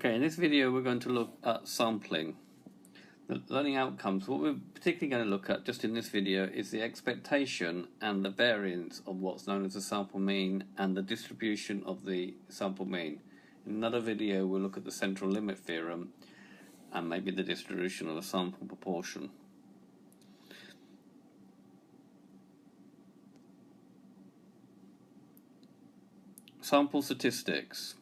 Okay, in this video we're going to look at sampling. The learning outcomes. What we're particularly going to look at just in this video is the expectation and the variance of what's known as the sample mean and the distribution of the sample mean. In another video we'll look at the central limit theorem and maybe the distribution of the sample proportion. Sample statistics.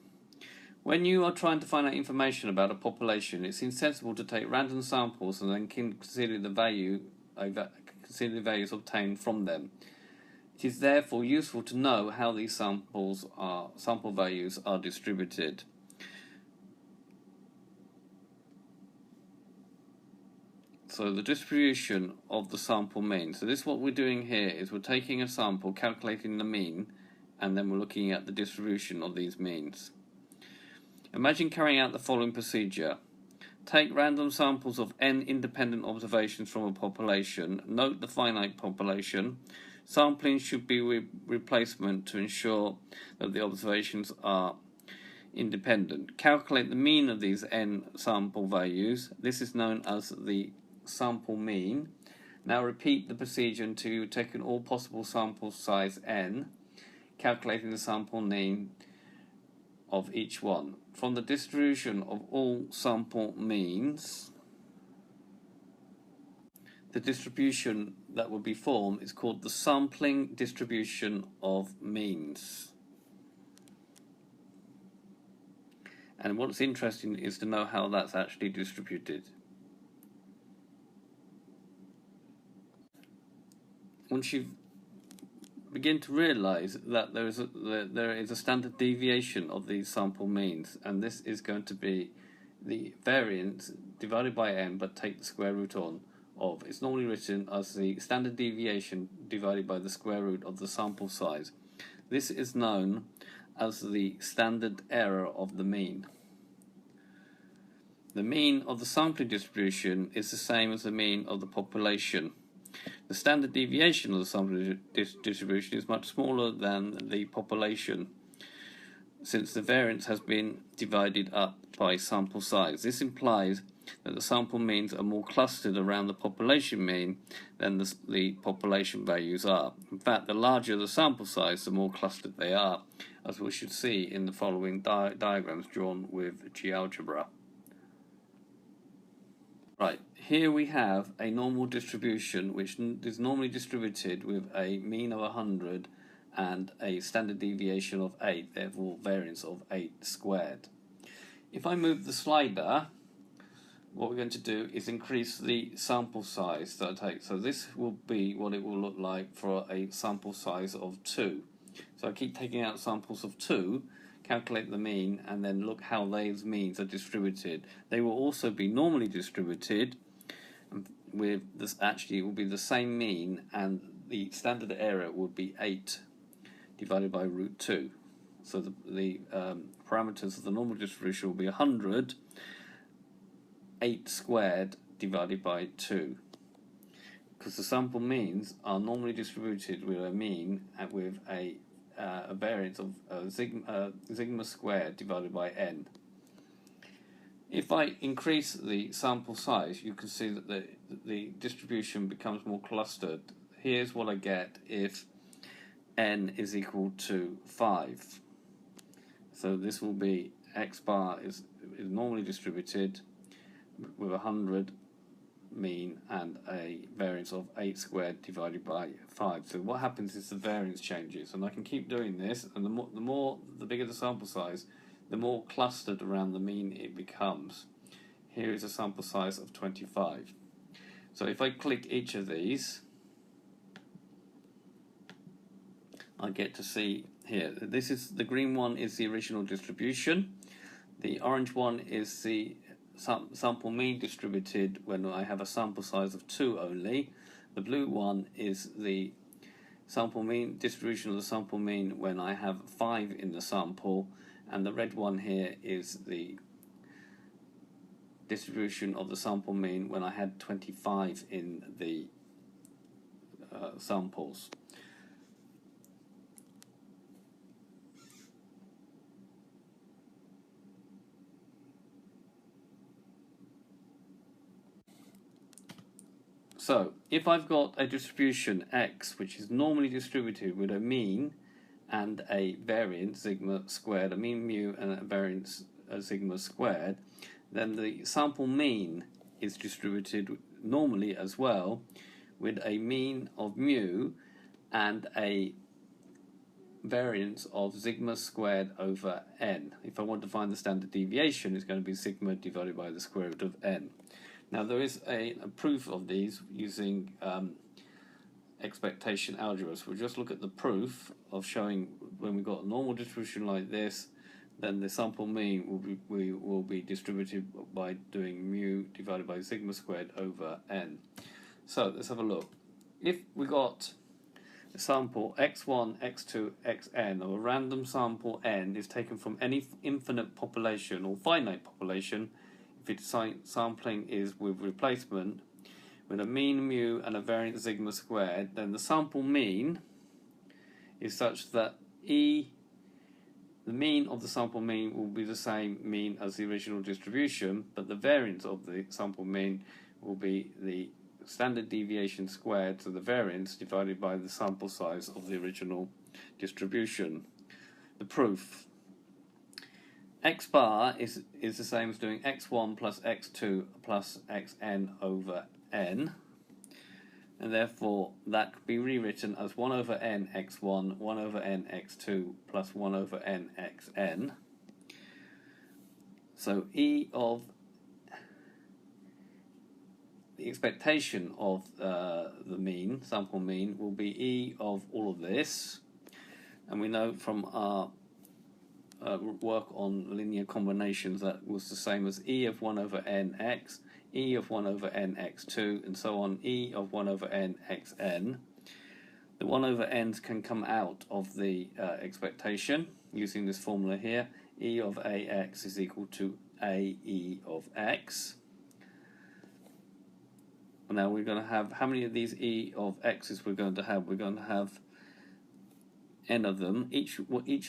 When you are trying to find out information about a population, it's sensible to take random samples and then consider the values obtained from them. It is therefore useful to know how these sample values are distributed. So the distribution of the sample mean. So this, what we're doing here is we're taking a sample, calculating the mean, and then we're looking at the distribution of these means. Imagine carrying out the following procedure. Take random samples of n independent observations from a population. Note the finite population. Sampling should be replacement to ensure that the observations are independent. Calculate the mean of these n sample values. This is known as the sample mean. Now repeat the procedure until you've taken all possible sample size n, calculating the sample mean of each one. From the distribution of all sample means, the distribution that will be formed is called the sampling distribution of means. And what's interesting is to know how that's actually distributed. Once you begin to realize that there is a standard deviation of these sample means, and this is going to be the variance divided by n, but take the square root of. It's normally written as the standard deviation divided by the square root of the sample size. This is known as the standard error of the mean. The mean of the sampling distribution is the same as the mean of the population. The standard deviation of the sample distribution is much smaller than the population, since the variance has been divided up by sample size. This implies that the sample means are more clustered around the population mean than the population values are. In fact, the larger the sample size, the more clustered they are, as we should see in the following diagrams drawn with GeoGebra. Right, here we have a normal distribution which is normally distributed with a mean of 100 and a standard deviation of 8, therefore variance of 8 squared. If I move the slider, what we're going to do is increase the sample size that I take. So this will be what it will look like for a sample size of 2. So I keep taking out samples of 2, calculate the mean, and then look how those means are distributed. They will also be normally distributed with this. Actually, it will be the same mean, and the standard error would be 8 divided by root 2. So the parameters of the normal distribution will be 100, 8 squared divided by 2. Because the sample means are normally distributed with a mean and with a variance of sigma squared divided by n. If I increase the sample size, you can see that the distribution becomes more clustered. Here's what I get if n is equal to 5. So this will be x bar is normally distributed with 100 mean and a variance of 8 squared divided by 5. So what happens is the variance changes, and I can keep doing this, and the bigger the sample size, the more clustered around the mean it becomes. Here is a sample size of 25. So if I click each of these, I get to see here, this is the green one is the original distribution, the orange one is the sample mean distributed when I have a sample size of 2 only. The blue one is the sample mean distribution of the sample mean when I have 5 in the sample, and the red one here is the distribution of the sample mean when I had 25 in the samples. So if I've got a distribution X which is normally distributed with a mean and a variance sigma squared, a mean mu and a variance sigma squared, then the sample mean is distributed normally as well with a mean of mu and a variance of sigma squared over n. If I want to find the standard deviation, it's going to be sigma divided by the square root of n. Now there is a proof of these using expectation algebra. So we'll just look at the proof of showing when we've got a normal distribution like this, then the sample mean will be distributed by doing mu divided by sigma squared over n. So let's have a look. If we got a sample x1, x2, xn, or a random sample n is taken from any infinite population or finite population, if its sampling is with replacement, with a mean mu and a variance sigma squared, then the sample mean is such that the mean of the sample mean will be the same mean as the original distribution, but the variance of the sample mean will be the standard deviation squared to the variance divided by the sample size of the original distribution. The proof. X bar is the same as doing x1 plus x2 plus xn over n, and therefore that could be rewritten as 1 over n x1, 1 over n x2 plus 1 over n xn. So E of the expectation of the mean, sample mean, will be E of all of this, and we know from our work on linear combinations that was the same as E of 1 over n x, E of 1 over n x2, and so on, E of 1 over n xn. The 1 over n's can come out of the expectation using this formula here. E of ax is equal to ae of x. Now we're going to have, how many of these E of x's we're going to have? We're going to have n of them. Each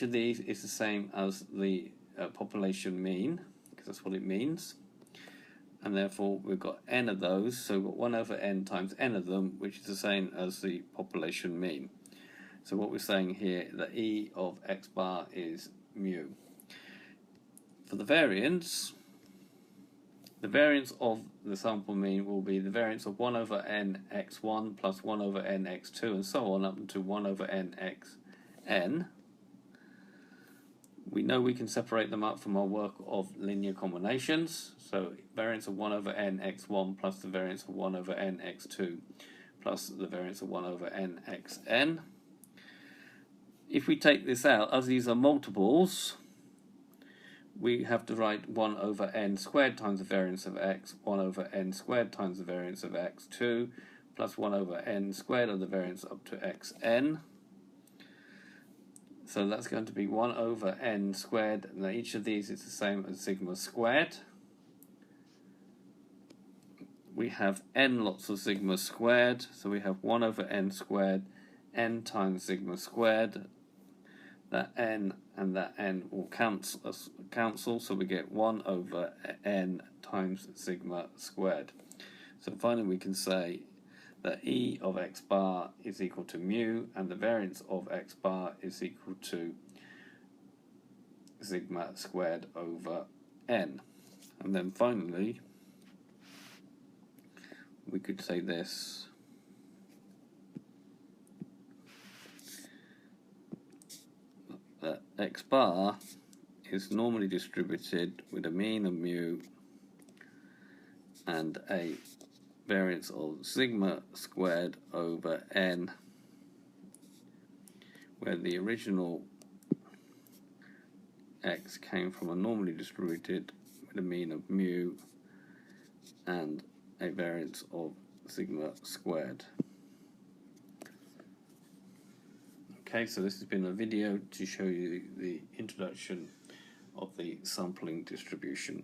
of these is the same as the population mean, because that's what it means. And therefore we've got n of those, so we've got 1 over n times n of them, which is the same as the population mean. So what we're saying here, that E of x bar is mu. For the variance of the sample mean will be the variance of 1 over n x1 plus 1 over n x2 and so on up to 1 over n xn. We know we can separate them up from our work of linear combinations. So variance of 1 over n x1 plus the variance of 1 over n x2 plus the variance of 1 over n xn. If we take this out, as these are multiples, we have to write 1 over n squared times the variance of x, 1 over n squared times the variance of x2, plus 1 over n squared of the variance up to xn. So that's going to be 1 over n squared, and each of these is the same as sigma squared. We have n lots of sigma squared, so we have 1 over n squared, n times sigma squared. That n and that n will cancel, so we get 1 over n times sigma squared. So finally we can say that E of x bar is equal to mu, and the variance of x bar is equal to sigma squared over n. And then finally we could say this. That x bar is normally distributed with a mean of mu and a variance of sigma squared over n, where the original x came from a normally distributed with a mean of mu and a variance of sigma squared. Okay, so this has been a video to show you the introduction of the sampling distribution.